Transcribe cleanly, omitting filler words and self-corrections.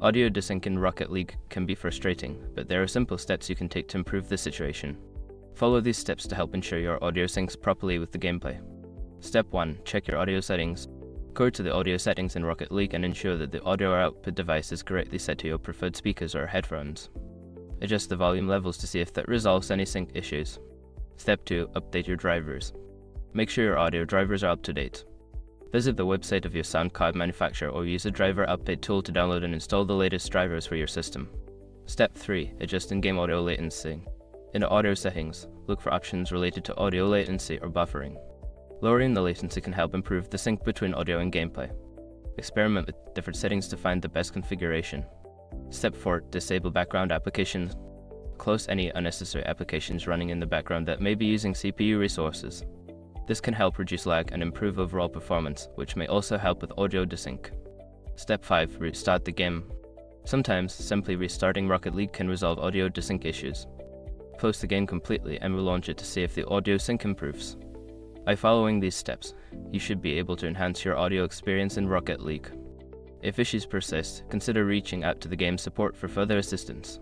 Audio desync in Rocket League can be frustrating, but there are simple steps you can take to improve the situation. Follow these steps to help ensure your audio syncs properly with the gameplay. Step 1. Check your audio settings. Go to the audio settings in Rocket League and ensure that the audio output device is correctly set to your preferred speakers or headphones. Adjust the volume levels to see if that resolves any sync issues. Step 2. Update your drivers. Make sure your audio drivers are up to date. Visit the website of your sound card manufacturer or use the driver update tool to download and install the latest drivers for your system. Step 3. Adjust in-game audio latency. In the audio settings, look for options related to audio latency or buffering. Lowering the latency can help improve the sync between audio and gameplay. Experiment with different settings to find the best configuration. Step 4. Disable background applications. Close any unnecessary applications running in the background that may be using CPU resources. This can help reduce lag and improve overall performance, which may also help with audio desync. Step 5. Restart the game. Sometimes, simply restarting Rocket League can resolve audio desync issues. Close the game completely and relaunch it to see if the audio sync improves. By following these steps, you should be able to enhance your audio experience in Rocket League. If issues persist, consider reaching out to the game support for further assistance.